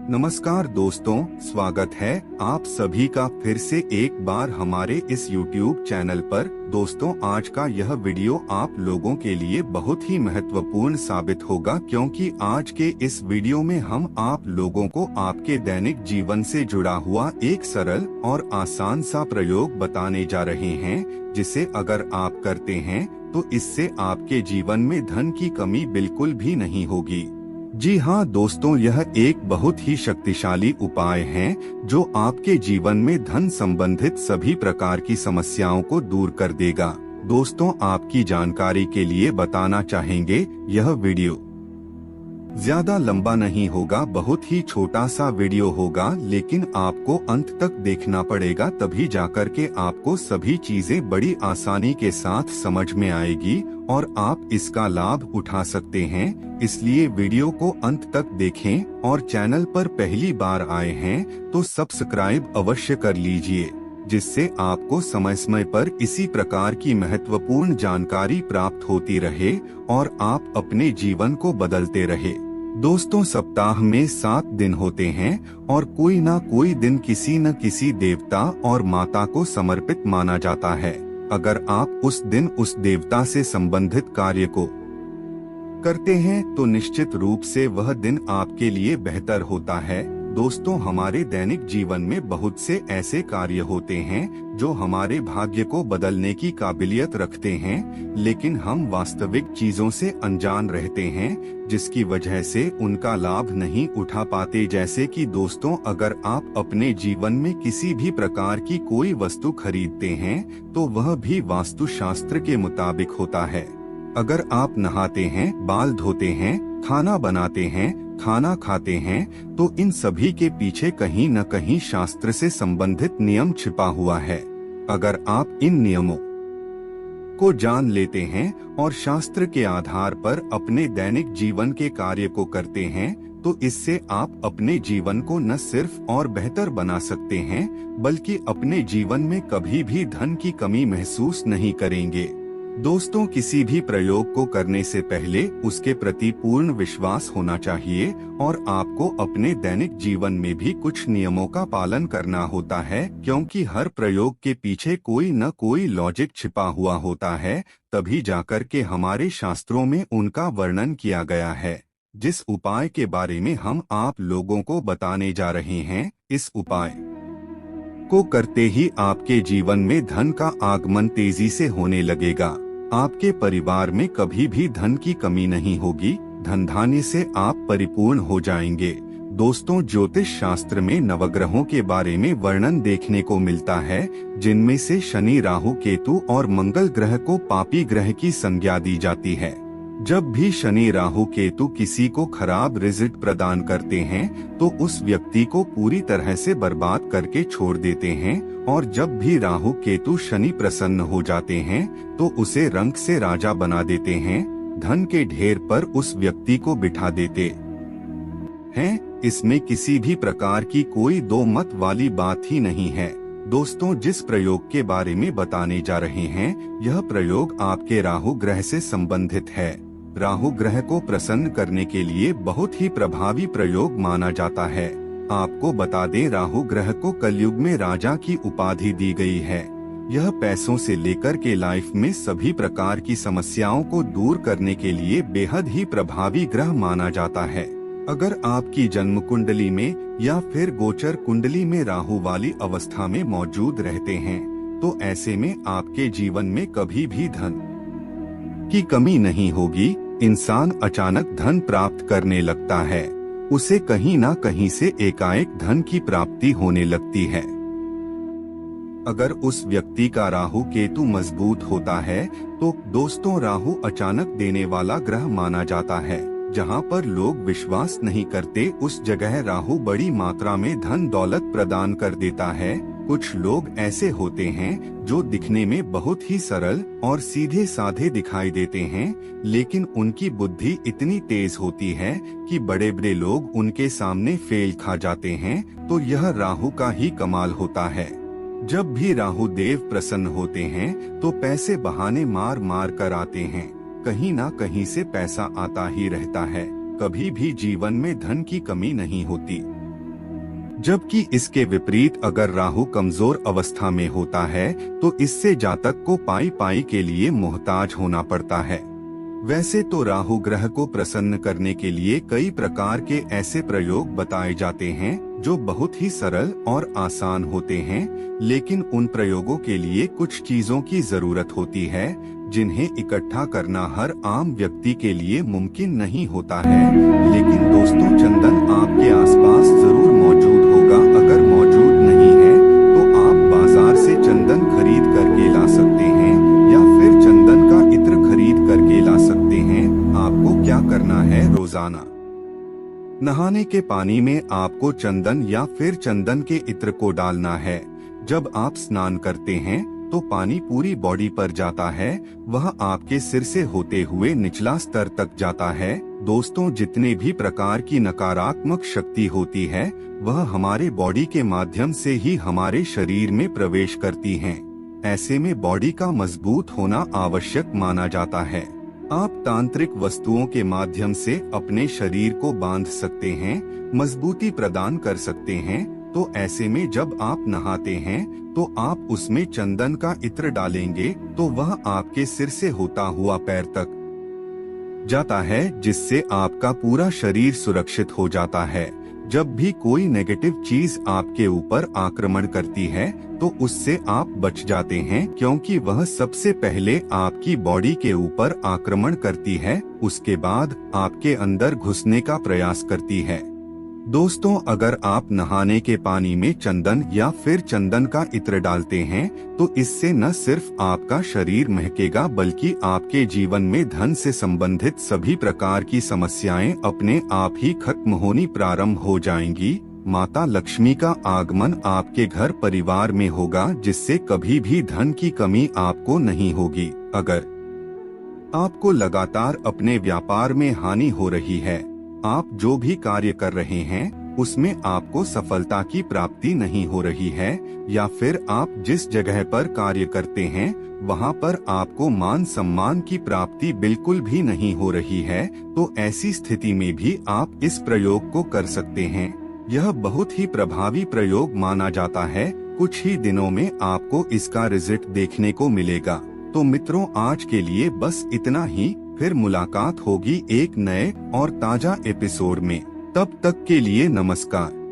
नमस्कार दोस्तों, स्वागत है आप सभी का फिर से एक बार हमारे इस YouTube चैनल पर। दोस्तों, आज का यह वीडियो आप लोगों के लिए बहुत ही महत्वपूर्ण साबित होगा, क्योंकि आज के इस वीडियो में हम आप लोगों को आपके दैनिक जीवन से जुड़ा हुआ एक सरल और आसान सा प्रयोग बताने जा रहे हैं, जिसे अगर आप करते हैं तो इससे आपके जीवन में धन की कमी बिल्कुल भी नहीं होगी। जी हाँ दोस्तों, यह एक बहुत ही शक्तिशाली उपाय है जो आपके जीवन में धन संबंधित सभी प्रकार की समस्याओं को दूर कर देगा। दोस्तों, आपकी जानकारी के लिए बताना चाहेंगे, यह वीडियो ज्यादा लंबा नहीं होगा, बहुत ही छोटा सा वीडियो होगा, लेकिन आपको अंत तक देखना पड़ेगा, तभी जाकर के आपको सभी चीजें बड़ी आसानी के साथ समझ में आएगी और आप इसका लाभ उठा सकते हैं। इसलिए वीडियो को अंत तक देखें और चैनल पर पहली बार आए हैं तो सब्सक्राइब अवश्य कर लीजिए, जिससे आपको समय समय पर इसी प्रकार की महत्वपूर्ण जानकारी प्राप्त होती रहे और आप अपने जीवन को बदलते रहे। दोस्तों, सप्ताह में 7 दिन होते हैं और कोई ना कोई दिन किसी न किसी देवता और माता को समर्पित माना जाता है। अगर आप उस दिन उस देवता से संबंधित कार्य को करते हैं तो निश्चित रूप से वह दिन आपके लिए बेहतर होता है। दोस्तों, हमारे दैनिक जीवन में बहुत से ऐसे कार्य होते हैं जो हमारे भाग्य को बदलने की काबिलियत रखते हैं, लेकिन हम वास्तविक चीजों से अनजान रहते हैं, जिसकी वजह से उनका लाभ नहीं उठा पाते। जैसे कि दोस्तों, अगर आप अपने जीवन में किसी भी प्रकार की कोई वस्तु खरीदते हैं तो वह भी वास्तु शास्त्र के मुताबिक होता है। अगर आप नहाते हैं, बाल धोते हैं, खाना बनाते हैं, खाना खाते हैं, तो इन सभी के पीछे कहीं न कहीं शास्त्र से संबंधित नियम छिपा हुआ है। अगर आप इन नियमों को जान लेते हैं और शास्त्र के आधार पर अपने दैनिक जीवन के कार्य को करते हैं, तो इससे आप अपने जीवन को न सिर्फ और बेहतर बना सकते हैं, बल्कि अपने जीवन में कभी भी धन की कमी महसूस नहीं करेंगे। दोस्तों, किसी भी प्रयोग को करने से पहले उसके प्रति पूर्ण विश्वास होना चाहिए और आपको अपने दैनिक जीवन में भी कुछ नियमों का पालन करना होता है, क्योंकि हर प्रयोग के पीछे कोई न कोई लॉजिक छिपा हुआ होता है। तभी जाकर के हमारे शास्त्रों में उनका वर्णन किया गया है। जिस उपाय के बारे में हम आप लोगों को बताने जा रहे हैं, इस उपाय को करते ही आपके जीवन में धन का आगमन तेजी से होने लगेगा। आपके परिवार में कभी भी धन की कमी नहीं होगी, धन धान्य से आप परिपूर्ण हो जाएंगे। दोस्तों, ज्योतिष शास्त्र में नवग्रहों के बारे में वर्णन देखने को मिलता है, जिनमें से शनि, राहु, केतु और मंगल ग्रह को पापी ग्रह की संज्ञा दी जाती है। जब भी शनि, राहु, केतु किसी को खराब रिजल्ट प्रदान करते हैं तो उस व्यक्ति को पूरी तरह से बर्बाद करके छोड़ देते हैं, और जब भी राहु, केतु, शनि प्रसन्न हो जाते हैं तो उसे रंक से राजा बना देते हैं, धन के ढेर पर उस व्यक्ति को बिठा देते हैं। इसमें किसी भी प्रकार की कोई दो मत वाली बात ही नहीं है। दोस्तों, जिस प्रयोग के बारे में बताने जा रहे हैं, यह प्रयोग आपके राहु ग्रह से संबंधित है। राहु ग्रह को प्रसन्न करने के लिए बहुत ही प्रभावी प्रयोग माना जाता है। आपको बता दें, राहु ग्रह को कलयुग में राजा की उपाधि दी गई है। यह पैसों से लेकर के लाइफ में सभी प्रकार की समस्याओं को दूर करने के लिए बेहद ही प्रभावी ग्रह माना जाता है। अगर आपकी जन्म कुंडली में या फिर गोचर कुंडली में राहु वाली अवस्था में मौजूद रहते हैं, तो ऐसे में आपके जीवन में कभी भी धन की कमी नहीं होगी। इंसान अचानक धन प्राप्त करने लगता है, उसे कहीं ना कहीं से एकाएक धन की प्राप्ति होने लगती है। अगर उस व्यक्ति का राहु केतु मजबूत होता है तो दोस्तों, राहु अचानक देने वाला ग्रह माना जाता है। जहां पर लोग विश्वास नहीं करते, उस जगह राहु बड़ी मात्रा में धन दौलत प्रदान कर देता है। कुछ लोग ऐसे होते हैं जो दिखने में बहुत ही सरल और सीधे साधे दिखाई देते हैं, लेकिन उनकी बुद्धि इतनी तेज होती है कि बड़े बड़े लोग उनके सामने फेल खा जाते हैं। तो यह राहु का ही कमाल होता है। जब भी राहु देव प्रसन्न होते हैं तो पैसे बहाने मार मार कर आते हैं, कहीं ना कहीं से पैसा आता ही रहता है, कभी भी जीवन में धन की कमी नहीं होती। जबकि इसके विपरीत अगर राहु कमजोर अवस्था में होता है तो इससे जातक को पाई पाई के लिए मोहताज होना पड़ता है। वैसे तो राहु ग्रह को प्रसन्न करने के लिए कई प्रकार के ऐसे प्रयोग बताए जाते हैं जो बहुत ही सरल और आसान होते हैं, लेकिन उन प्रयोगों के लिए कुछ चीजों की जरूरत होती है जिन्हें इकट्ठा करना हर आम व्यक्ति के लिए मुमकिन नहीं होता है। लेकिन दोस्तों, चंदन आपके आसपास जरूर मौजूद होगा। अगर मौजूद नहीं है तो आप बाजार से चंदन खरीद करके ला सकते हैं या फिर चंदन का इत्र खरीद करके ला सकते हैं। आपको क्या करना है, रोजाना नहाने के पानी में आपको चंदन या फिर चंदन के इत्र को डालना है। जब आप स्नान करते हैं तो पानी पूरी बॉडी पर जाता है, वह आपके सिर से होते हुए निचला स्तर तक जाता है। दोस्तों, जितने भी प्रकार की नकारात्मक शक्ति होती है वह हमारे बॉडी के माध्यम से ही हमारे शरीर में प्रवेश करती हैं। ऐसे में बॉडी का मजबूत होना आवश्यक माना जाता है। आप तांत्रिक वस्तुओं के माध्यम से अपने शरीर को बांध सकते हैं, मजबूती प्रदान कर सकते हैं। तो ऐसे में जब आप नहाते हैं तो आप उसमें चंदन का इत्र डालेंगे तो वह आपके सिर से होता हुआ पैर तक जाता है, जिससे आपका पूरा शरीर सुरक्षित हो जाता है। जब भी कोई नेगेटिव चीज आपके ऊपर आक्रमण करती है तो उससे आप बच जाते हैं, क्योंकि वह सबसे पहले आपकी बॉडी के ऊपर आक्रमण करती है, उसके बाद आपके अंदर घुसने का प्रयास करती है। दोस्तों, अगर आप नहाने के पानी में चंदन या फिर चंदन का इत्र डालते हैं तो इससे न सिर्फ आपका शरीर महकेगा बल्कि आपके जीवन में धन से संबंधित सभी प्रकार की समस्याएं अपने आप ही खत्म होनी प्रारंभ हो जाएंगी। माता लक्ष्मी का आगमन आपके घर परिवार में होगा, जिससे कभी भी धन की कमी आपको नहीं होगी। अगर आपको लगातार अपने व्यापार में हानि हो रही है, आप जो भी कार्य कर रहे हैं उसमें आपको सफलता की प्राप्ति नहीं हो रही है, या फिर आप जिस जगह पर कार्य करते हैं वहां पर आपको मान सम्मान की प्राप्ति बिल्कुल भी नहीं हो रही है, तो ऐसी स्थिति में भी आप इस प्रयोग को कर सकते हैं। यह बहुत ही प्रभावी प्रयोग माना जाता है। कुछ ही दिनों में आपको इसका रिजल्ट देखने को मिलेगा। तो मित्रों, आज के लिए बस इतना ही। फिर मुलाकात होगी एक नए और ताजा एपिसोड में। तब तक के लिए नमस्कार।